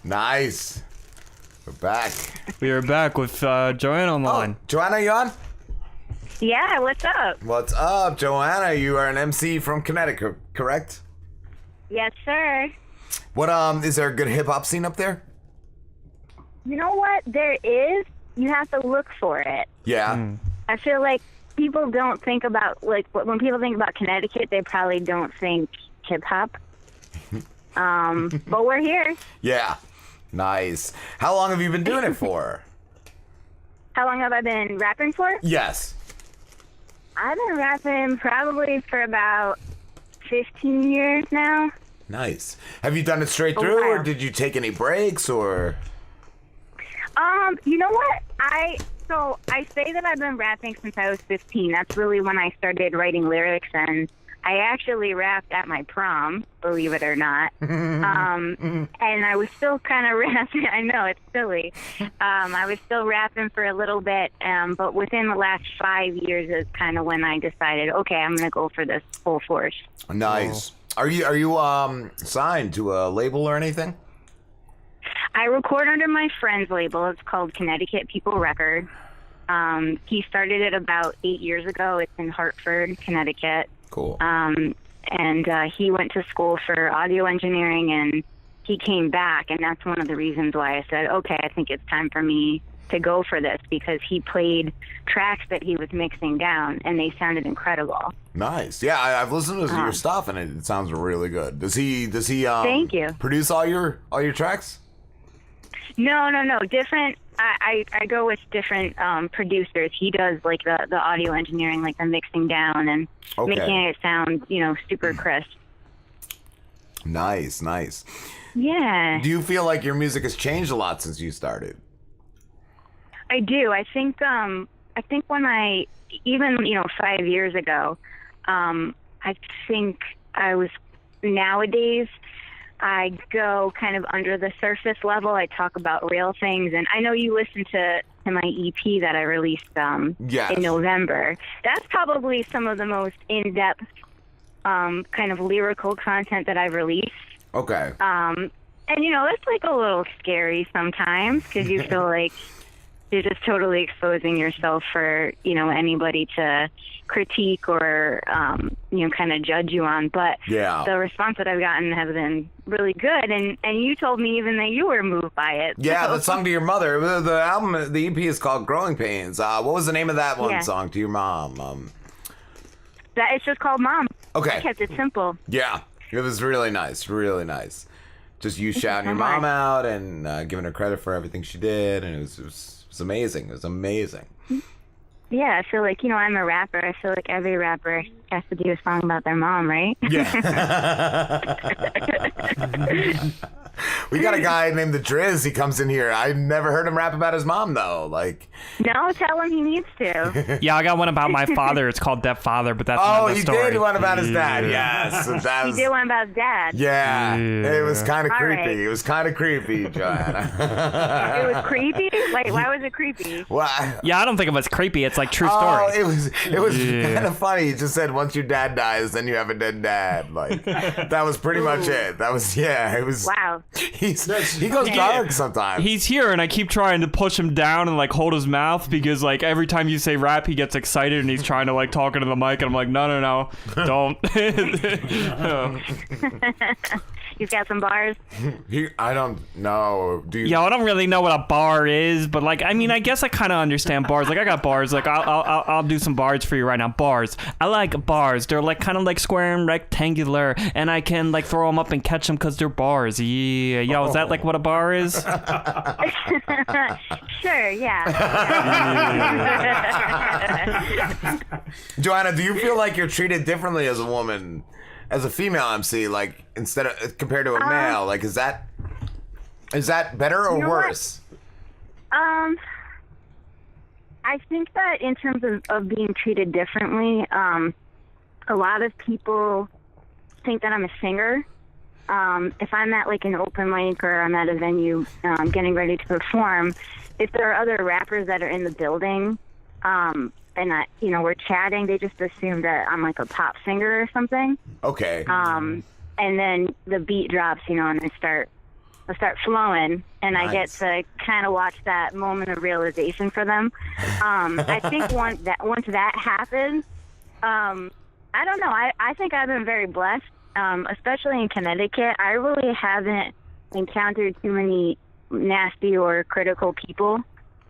Nice. We're back. We are back with Joanna on the line. Joanna, you on? Yeah, what's up? What's up, Joanna? You are an MC from Connecticut, correct? Yes, sir. What is there a good hip hop scene up there? You know what? There is. You have to look for it. Yeah. I feel like people don't think about, like, when people think about Connecticut, they probably don't think hip-hop. But we're here. Yeah. Nice. How long have you been doing it for? How long have I been rapping for? Yes. I've been rapping probably for about 15 years now. Nice. Have you done it straight through, or did you take any breaks, or? You know what? I say that I've been rapping since I was 15. That's really when I started writing lyrics, and I actually rapped at my prom, believe it or not. And I was still kind of rapping. I know, it's silly. I was still rapping for a little bit, but within the last 5 years is kind of when I decided, okay, I'm going to go for this full force. Nice. Are you signed to a label or anything? I record under my friend's label. It's called Connecticut People Record. He started it about 8 years ago. It's in Hartford, Connecticut. Cool. And he went to school for audio engineering, and he came back, and that's one of the reasons why I said, okay, I think it's time for me to go for this, because he played tracks that he was mixing down, and they sounded incredible. Nice. Yeah, I've listened to your stuff, and it sounds really good. Does he Thank you. produce all your tracks? No. Different. I go with different producers. He does like the audio engineering, like the mixing down and making it sound, super crisp. Nice. Yeah. Do you feel like your music has changed a lot since you started? I do. I think when I even 5 years ago, I think I was nowadays. I go kind of under the surface level. I talk about real things, and I know you listened to my EP that I released in November. That's probably some of the most in-depth kind of lyrical content that I've released. Okay. And that's like a little scary sometimes, because you feel like you're just totally exposing yourself for anybody to critique or kind of judge you on. But the response that I've gotten has been really good, and you told me even that you were moved by it. Yeah, the song to your mother. The album, the EP is called Growing Pains. What was the name of that one song to your mom? That it's just called Mom. Okay. I kept it simple. Yeah, it was really nice. Just you shouting your mom out and giving her credit for everything she did, and it was amazing. It was amazing. Yeah, I feel like, I'm a rapper. I feel like every rapper has to do a song about their mom, right? Yeah. We got a guy named the Driz. He comes in here. I've never heard him rap about his mom, though. No, tell him he needs to. Yeah, I got one about my father. It's called Deaf Father, but that's another story. Oh, he did one about his dad. Yes. He did one about his dad. Yeah. It was kind of creepy. Right. It was kind of creepy, Joanna. It was creepy? Like, why was it creepy? Well, yeah, I don't think it was creepy. It's like true story. It was kind of funny. He just said once your dad dies, then you have a dead dad. That was pretty much it. It was. Wow. He goes dark sometimes. He's here, and I keep trying to push him down and hold his mouth, because every time you say rap, he gets excited and he's trying to talk into the mic, and I'm like, no, don't. He's got some bars. I don't know. Yeah, I don't really know what a bar is, but I guess I kind of understand bars. I got bars. I'll do some bars for you right now. Bars. I like bars. They're kind of square and rectangular, and I can throw them up and catch them because they're bars. Yeah. Yo, is that what a bar is? Sure. Yeah. Joanna, do you feel like you're treated differently as a woman? As a female MC, instead of compared to a male, is that better or worse? I think that in terms of being treated differently, a lot of people think that I'm a singer. If I'm at an open mic or I'm at a venue getting ready to perform, if there are other rappers that are in the building, and we're chatting, they just assume that I'm a pop singer or something. Okay. And then the beat drops, and I start start flowing, and I get Nice. to kind of watch that moment of realization for them. I think once that happens, I don't know. I think I've been very blessed, especially in Connecticut. I really haven't encountered too many nasty or critical people.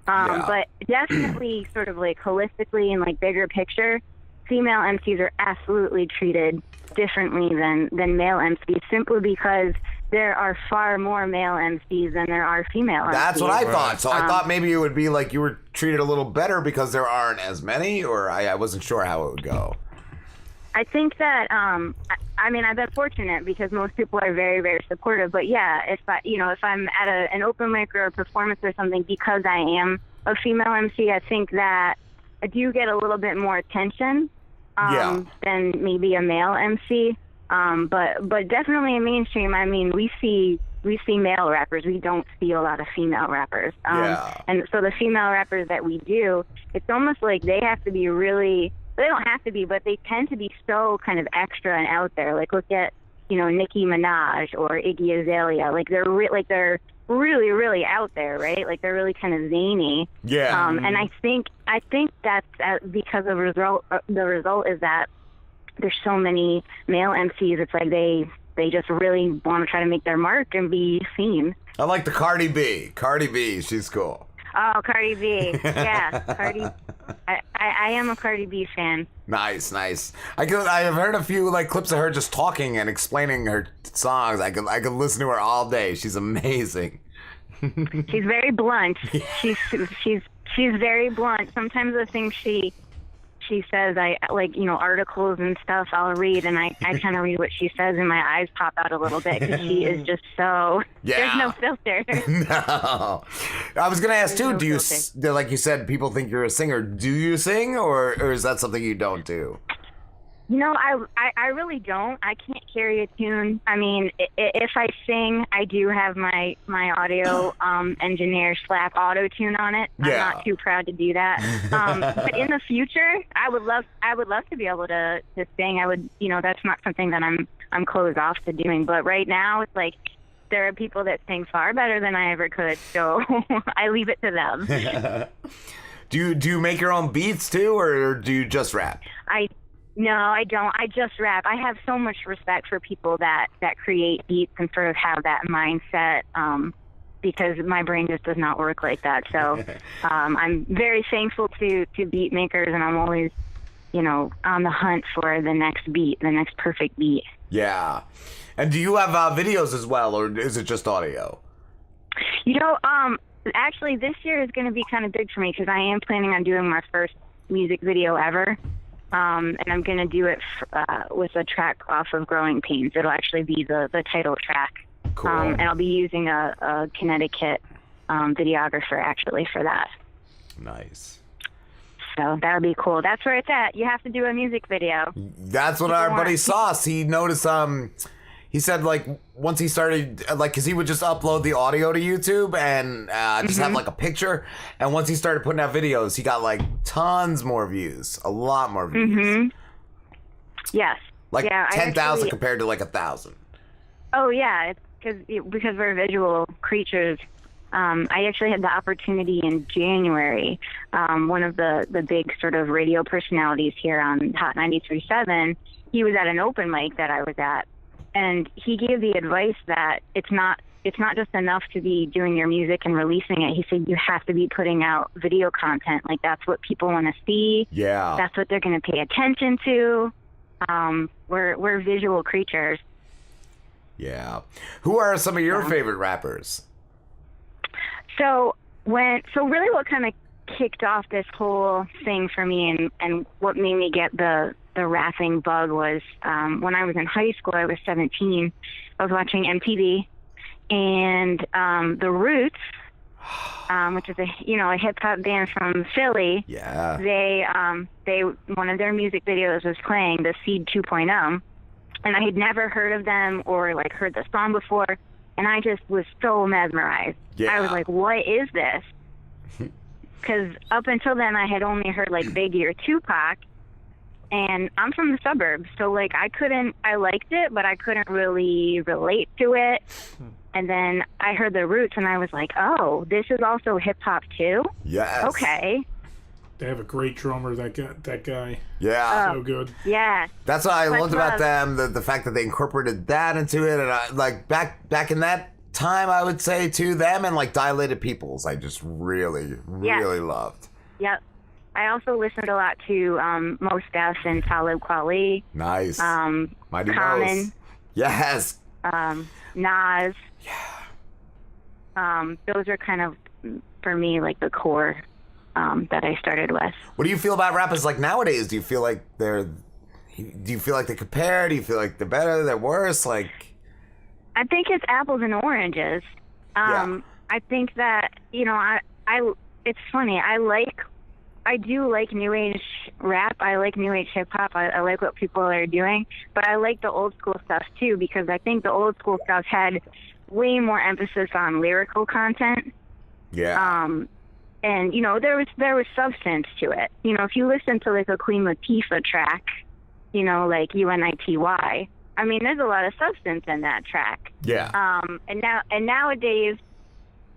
Yeah. But definitely sort of like holistically and like bigger picture, female MCs are absolutely treated differently than male MCs, simply because there are far more male MCs than there are female MCs. That's what I thought. So I thought maybe it would be like you were treated a little better because there aren't as many, or I wasn't sure how it would go. I think that I mean, I've been fortunate because most people are very, very supportive. But yeah, if I'm at an open mic or a performance or something, because I am a female MC, I think that I do get a little bit more attention than maybe a male MC. But definitely in mainstream, I mean, we see male rappers. We don't see a lot of female rappers. And so the female rappers that we do, it's almost like they have to be really. They don't have to be, but they tend to be so kind of extra and out there. Like look at Nicki Minaj or Iggy Azalea. Like they're really, really out there, right? Like they're really kind of zany. Yeah. And I think that's because the result is that there's so many male MCs. It's like they just really want to try to make their mark and be seen. I like the Cardi B. Cardi B, she's cool. Oh, Cardi B. Yeah, Cardi. I am a Cardi B fan. Nice. I have heard a few like clips of her just talking and explaining her songs. I could listen to her all day. She's amazing. She's very blunt. She's very blunt. Sometimes the things she says, I like, articles and stuff I'll read, and I kind of read what she says and my eyes pop out a little bit because she is just so, there's no filter. No. I was going to ask too, do you, like you said, people think you're a singer. Do you sing or is that something you don't do? I really don't. I can't carry a tune. I mean, if I sing, I do have my audio engineer slap auto tune on it. I'm not too proud to do that. But in the future, I would love to be able to sing. I would, that's not something that I'm closed off to doing. But right now, it's like there are people that sing far better than I ever could. So I leave it to them. Do you make your own beats too, or do you just rap? No, I don't. I just rap. I have so much respect for people that create beats and sort of have that mindset because my brain just does not work like that. So I'm very thankful to beat makers, and I'm always, on the hunt for the next beat, the next perfect beat. Yeah. And do you have videos as well, or is it just audio? Actually, this year is going to be kind of big for me because I am planning on doing my first music video ever. And I'm going to do it with a track off of Growing Pains. It'll actually be the title track. Cool. And I'll be using a Connecticut videographer, actually, for that. Nice. So that'll be cool. That's where it's at. You have to do a music video. That's what our buddy Sauce, he noticed, he said, like, once he started, like, because he would just upload the audio to YouTube and just have, like, a picture. And once he started putting out videos, he got, like, tons more views. A lot more views. Mm-hmm. Yes. Like, 10,000 compared to, like, 1,000. Oh, yeah. It's because we're visual creatures. I actually had the opportunity in January. One of the big sort of radio personalities here on Hot 93.7, he was at an open mic that I was at. And he gave the advice that it's not just enough to be doing your music and releasing it. He said you have to be putting out video content. Like that's what people want to see. Yeah. That's what they're going to pay attention to. We're visual creatures. Yeah. Who are some of your favorite rappers? So really what kind of kicked off this whole thing for me and what made me get the rapping bug was when I was in high school. I was 17. I was watching MTV, and The Roots, which is a hip hop band from Philly. Yeah. They one of their music videos was playing the Seed 2.0, and I had never heard of them or like heard the song before, and I just was so mesmerized. Yeah. I was like, what is this? Because up until then, I had only heard like Biggie or Tupac, and I'm from the suburbs, so like I liked it, but I couldn't really relate to it. And then I heard the Roots, and I was like, oh, this is also hip hop too? Yes. Okay. They have a great drummer, that guy. Yeah. So good. Yeah. That's what I Much loved about love. them, the fact that they incorporated that into it. And I, like back in that time, I would say to them and like Dilated Peoples, I just really loved. Yep. I also listened a lot to Mos Def and Talib Kweli. Nice. Mighty Common. Mos. Yes. Nas. Yeah. Those are kind of, for me, like the core that I started with. What do you feel about rappers like nowadays? Do you feel like they compare? Do you feel like they're better, they're worse? Like, I think it's apples and oranges. Yeah. I think that, it's funny. I do like new age rap. I like new age hip hop. I like what people are doing, but I like the old school stuff too, because I think the old school stuff had way more emphasis on lyrical content. yeah. And there was substance to it. If you listen to like a Queen Latifah track, like UNITY, I mean, there's a lot of substance in that track. Yeah. And nowadays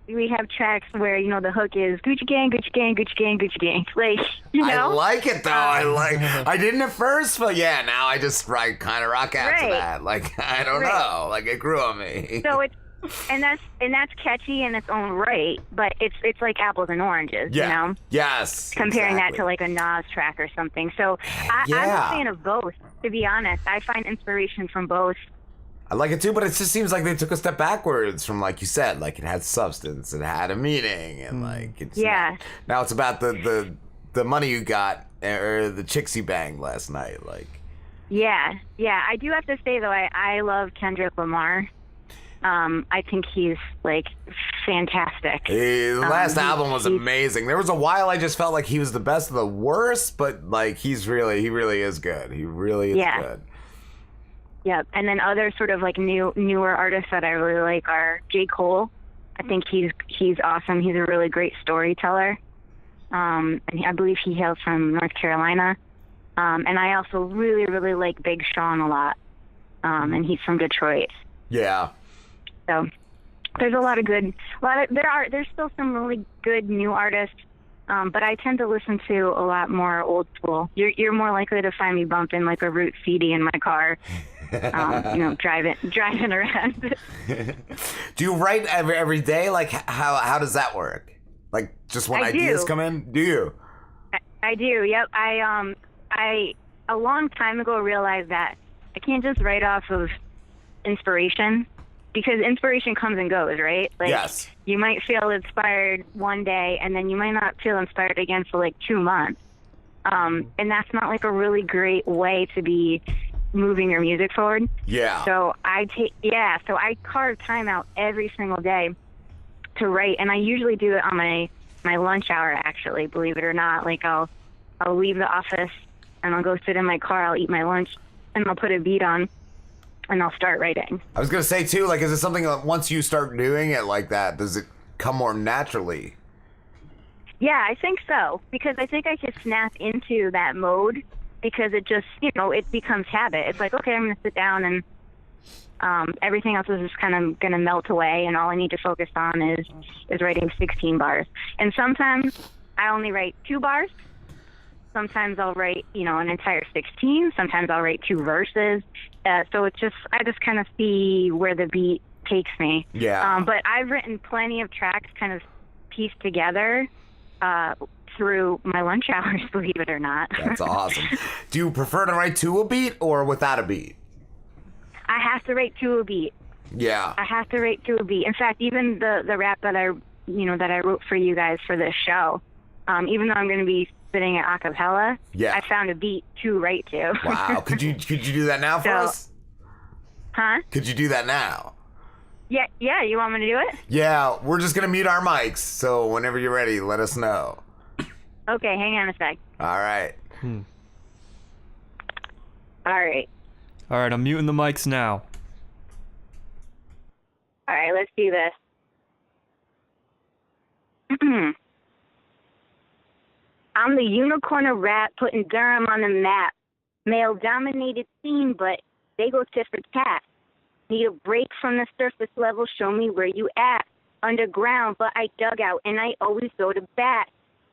we have tracks where the hook is Gucci Gang, Gucci Gang, Gucci Gang, Gucci Gang. Like, I like it though. I didn't at first, but yeah, now I just kind of rock out to Right. that. Like, I don't Right. know. Like, it grew on me. So that's catchy in its own right, but it's like apples and oranges, Yeah. Yes. comparing that exactly. to like a Nas track or something. So I'm Yeah. a fan of both, to be honest. I find inspiration from both. I like it too, but it just seems like they took a step backwards from, like you said, like it had substance, it had a meaning, and like it's Yeah. now it's about the money you got or the chicks you banged last night, like. Yeah. I do have to say though, I love Kendrick Lamar. I think he's like fantastic. The last album was amazing. There was a while I just felt like he was the best of the worst, but like he really is good. He really is good. Yep. And then other sort of like newer artists that I really like are J. Cole. I think he's awesome. He's a really great storyteller. And I believe he hails from North Carolina. And I also really, really like Big Sean a lot. And he's from Detroit. Yeah. So there's there's still some really good new artists. But I tend to listen to a lot more old school. You're more likely to find me bumping like a Root CD in my car, driving around. Do you write every day? Like, how does that work? Like, just when I ideas do. come in? Do you? I do. Yep. I a long time ago realized that I can't just write off of inspiration, because inspiration comes and goes, right? Like, Yes. You might feel inspired one day, and then you might not feel inspired again for like 2 months. And that's not like a really great way to be moving your music forward. Yeah. So I carve time out every single day to write, and I usually do it on my lunch hour, actually, believe it or not. Like I'll leave the office and I'll go sit in my car, I'll eat my lunch, and I'll put a beat on and I'll start writing. I was gonna say too, like, is it something that once you start doing it like that, does it come more naturally? Yeah, I think so, because I think I could snap into that mode, because it just, it becomes habit. It's like, okay, I'm going to sit down and everything else is just kind of going to melt away, and all I need to focus on is writing 16 bars. And sometimes I only write 2 bars. Sometimes I'll write, an entire 16. Sometimes I'll write 2 verses. So I just kind of see where the beat takes me. Yeah. But I've written plenty of tracks kind of pieced together through my lunch hours, believe it or not. That's awesome. Do you prefer to write to a beat or without a beat? I have to write to a beat. Yeah. I have to write to a beat. In fact, even the rap that I wrote for you guys for this show, even though I'm going to be sitting at acapella, Yeah. I found a beat to write to. Wow. Could you do that now for So- us? Huh? Could you do that now? Yeah. You want me to do it? Yeah, we're just gonna mute our mics, so whenever you're ready, let us know. Okay, hang on a sec. All right. All right. All right, I'm muting the mics now. All right, let's do this. I'm the unicorn of rap, putting Durham on the map. Male-dominated scene, but they go tit for tat. Need a break from the surface level, show me where you at. Underground, but I dug out, and I always go to bat.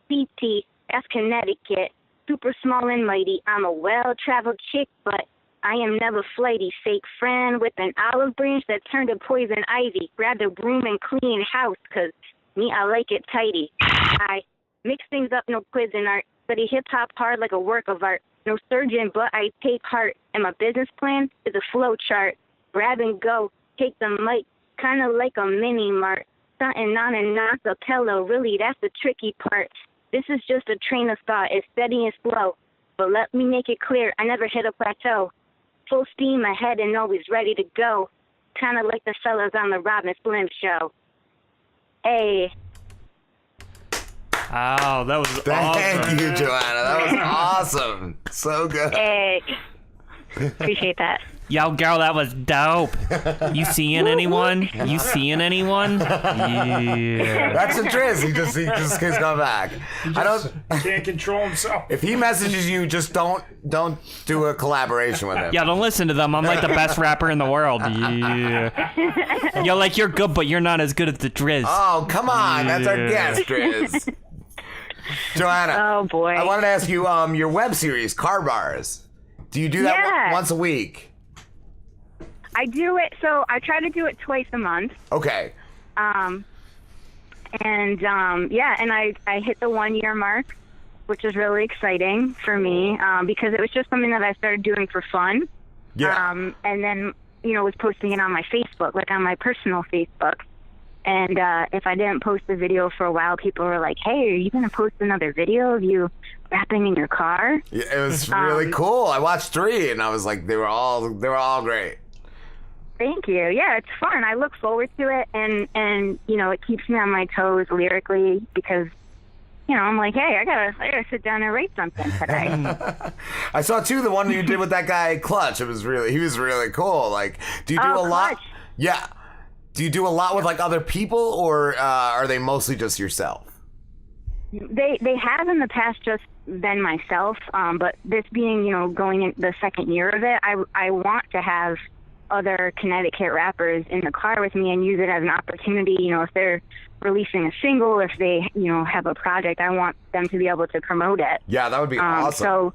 CT, that's Connecticut. Super small and mighty. I'm a well-traveled chick, but I am never flighty. Fake friend with an olive branch that turned to poison ivy. Grab the broom and clean house, 'cause me, I like it tidy. I mix things up, no quiz in art. Study hip-hop hard like a work of art. No surgeon, but I take heart. And my business plan is a flow chart. Grab and go. Take the mic. Kind of like a mini-mart. Stunting on an acapella. Really, that's the tricky part. This is just a train of thought. It's steady and slow. But let me make it clear. I never hit a plateau. Full steam ahead and always ready to go. Kind of like the fellas on the Robin Slim show. Hey. Wow, that was Thank awesome. you, Joanna. That was awesome. So good. Hey. Appreciate that. Yo, girl, that was dope. You seeing anyone? You seeing anyone? Yeah. That's the Driz. He just keeps coming back. Can't control himself. If he messages you, just don't do a collaboration with him. Yeah, don't listen to them. I'm like the best rapper in the world. Yeah. Yo, like, you're good, but you're not as good as the Driz. Oh, come on. That's our guest, Driz. Joanna. Oh, boy. I wanted to ask you, your web series, Car Bars. Do you do that Yeah. once a week? I do it, so I try to do it twice a month. Okay. And I hit the 1 year mark, which is really exciting for me, because it was just something that I started doing for fun. Yeah. And then, was posting it on my Facebook, like on my personal Facebook. And if I didn't post the video for a while, people were like, "Hey, are you going to post another video of you rapping in your car?" Yeah, it was really cool. I watched 3 and I was like, they were all great. Thank you. Yeah, it's fun. I look forward to it, and it keeps me on my toes lyrically because, I'm like, hey, I gotta sit down and write something today. I saw too the one you did with that guy Clutch. He was really cool. Like, do you do a lot? Clutch. Yeah. Do you do a lot with like other people, or are they mostly just yourself? They have in the past just been myself, but this being going in the second year of it, I want to have other Connecticut rappers in the car with me and use it as an opportunity. If they're releasing a single, if they have a project, I want them to be able to promote it. Yeah, that would be awesome. So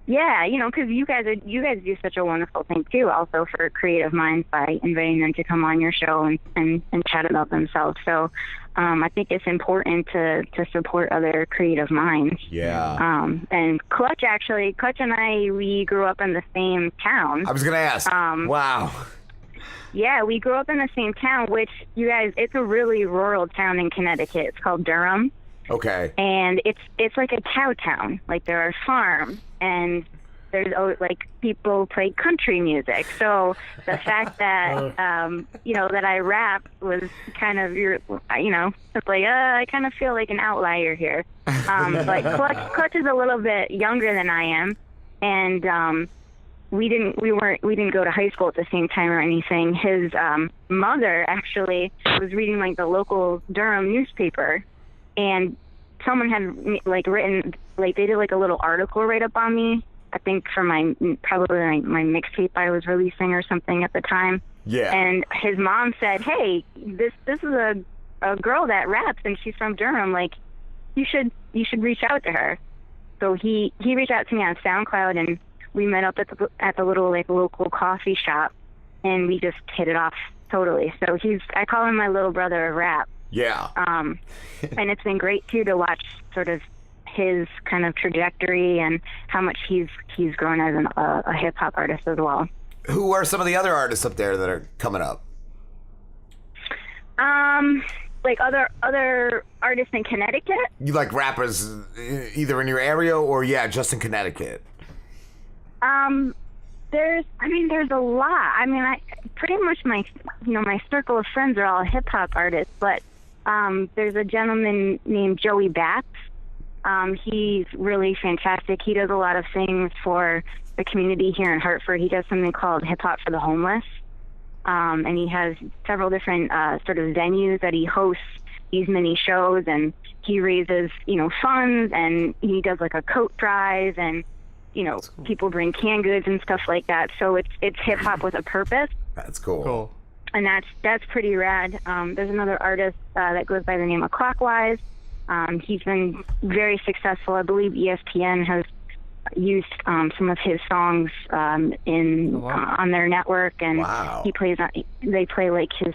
yeah, because you guys do such a wonderful thing too, also for creative minds, by inviting them to come on your show and chat about themselves. So I think it's important to support other creative minds. Yeah. And Clutch and I, we grew up in the same town. I was gonna ask. Wow. Yeah, we grew up in the same town, which, you guys, it's a really rural town in Connecticut. It's called Durham. Okay. And it's like a cow town. Like, there are farms, and there's always, like, people play country music. So the fact that that I rap was kind of it's like I kind of feel like an outlier here. But Clutch is a little bit younger than I am, and we didn't go to high school at the same time or anything. His mother actually was reading like the local Durham newspaper, and someone had like written, like, they did like a little article write up on me, I think for my mixtape I was releasing or something at the time. Yeah. And his mom said, "Hey, this is a girl that raps and she's from Durham. Like, you should reach out to her." So he reached out to me on SoundCloud, and we met up at the little like local coffee shop, and we just hit it off totally. So I call him my little brother of rap. Yeah. And it's been great too to watch sort of his kind of trajectory and how much he's grown as a hip hop artist as well. Who are some of the other artists up there that are coming up? Like other artists in Connecticut? You like rappers either in your area or just in Connecticut? There's a lot. I pretty much my circle of friends are all hip hop artists, but there's a gentleman named Joey Batts. He's really fantastic. He does a lot of things for the community here in Hartford. He does something called Hip Hop for the Homeless. And he has several different sort of venues that he hosts these mini shows, and he raises, funds, and he does like a coat drive, and, people bring canned goods and stuff like that. So it's hip hop with a purpose. That's cool. Cool. And that's pretty rad. There's another artist that goes by the name of Clockwise. He's been very successful. I believe ESPN has used some of his songs on their network, and Wow. they play like his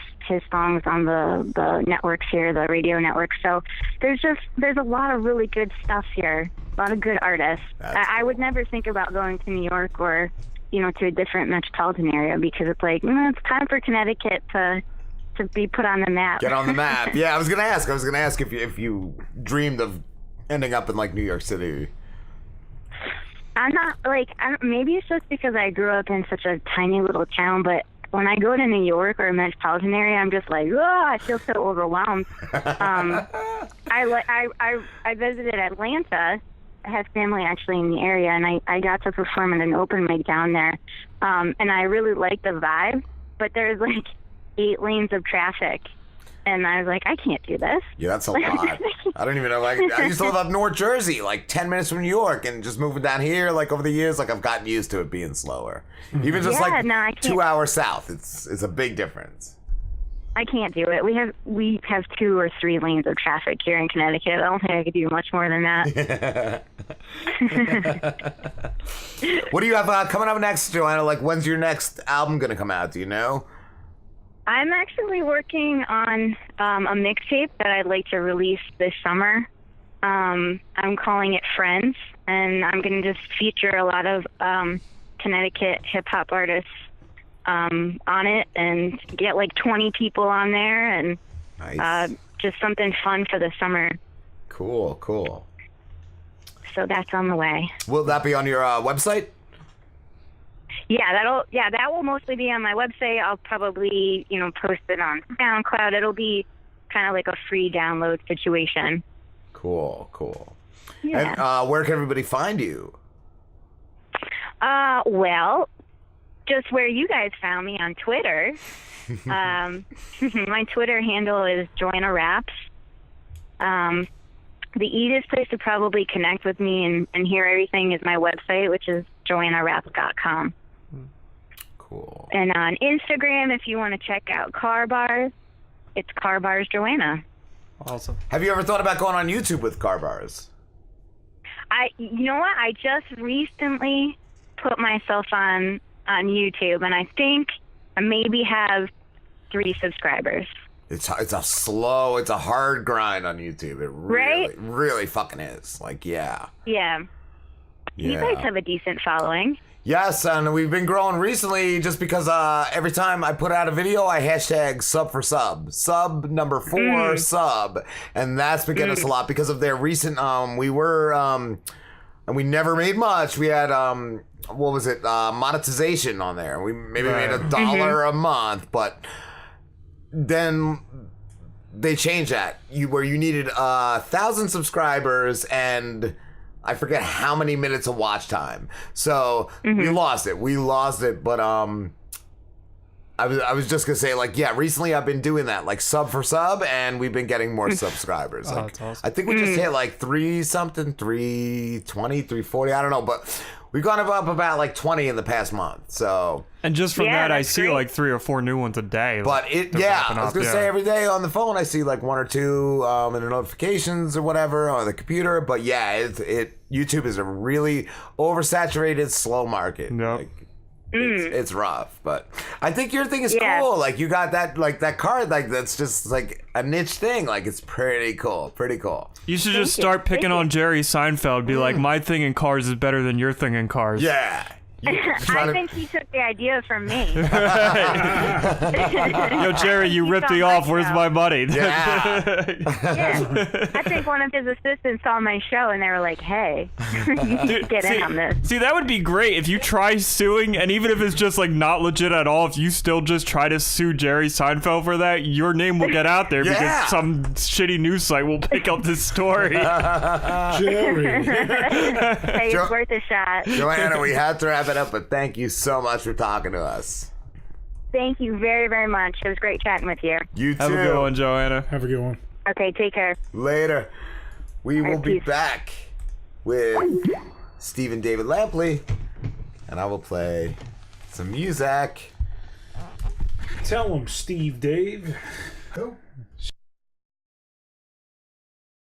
songs on the networks here, the radio network. So there's a lot of really good stuff here, a lot of good artists. I would never think about going to New York or to a different metropolitan area, because it's like it's time for Connecticut to be put on the map. Get on the map. Yeah, I was gonna ask if you dreamed of ending up in like New York City. I'm not maybe it's just because I grew up in such a tiny little town, but when I go to New York or a metropolitan area, I'm just like, I feel so overwhelmed. I visited Atlanta. I have family actually in the area, and I got to perform at an open mic down there, and I really liked the vibe, but there's like 8 lanes of traffic, and I was like, I can't do this. Yeah, that's a lot. I don't even know. Like, I used to live up North Jersey, like 10 minutes from New York, and just moving down here, like over the years, like I've gotten used to it being slower. Even just I 2 hours south, it's a big difference. I can't do it. We have 2 or 3 lanes of traffic here in Connecticut. I don't think I could do much more than that. What do you have coming up next, Joanna? Like, when's your next album gonna come out? Do you know? I'm actually working on a mixtape that I'd like to release this summer. I'm calling it Friends, and I'm going to just feature a lot of Connecticut hip-hop artists on it, and get like 20 people on there, and Nice. just something fun for the summer. Cool. So that's on the way. Will that be on your website? Yeah, that will mostly be on my website. I'll probably, post it on SoundCloud. It'll be kind of like a free download situation. Cool. Yeah. And where can everybody find you? Well, just where you guys found me on Twitter. My Twitter handle is Joanna Raps. The easiest place to probably connect with me and hear everything is my website, which is joannaraps.com. Cool. And on Instagram, if you want to check out Car Bars, it's Car Bars Joanna. Awesome. Have you ever thought about going on YouTube with Car Bars? You know what? I just recently put myself on YouTube, and I think I maybe have 3 subscribers. It's a hard grind on YouTube. It really, Right? really fucking is. Like, yeah. Yeah. You guys have a decent following. Yes, and we've been growing recently just because every time I put out a video, I hashtag sub for sub. Sub number 4 sub. And that's been getting us a lot because of their recent, and we never made much. We had, monetization on there. We maybe made $1 a month, but then they changed that. Where you needed 1,000 subscribers and I forget how many minutes of watch time. So we lost it. But I was just gonna say, like, yeah, recently I've been doing that, like sub for sub, and we've been getting more subscribers. Like, that's awesome. I think we just hit like 320, 340, I don't know, but we've gone up about like 20 in the past month. So, And just from Yeah, that, I that's see great. like 3 or 4 new ones a day. but I was gonna say every day on the phone I see like 1 or 2 in the notifications or whatever on the computer. But yeah, YouTube is a really oversaturated, slow market. Yep. Like, it's rough, but I think your thing is Yeah. cool. Like, you got that card, like, that's just like a niche thing. Like, it's pretty cool. You should just you. start Thank picking you. on Jerry Seinfeld. Be like, my thing in cars is better than your thing in cars. Yeah. I think he took the idea from me. Yo, Jerry, you ripped me off. Where's my money? Yeah. Yeah. I think one of his assistants saw my show, and they were like, hey, you should get in on this. See, that would be great if you try suing, and even if it's just like not legit at all, if you still just try to sue Jerry Seinfeld for that, your name will get out there Yeah. because some shitty news site will pick up this story. Jerry. Hey, it's worth a shot. Joanna, we have to wrap it up, but thank you so much for talking to us. Thank you very, very much. It was great chatting with you. You too. Have a good one, Joanna. Have a good one. Okay, take care. Later. We will be peace. back with Stephen David Lampley, and I will play some music. Tell him, Steve Dave. Who?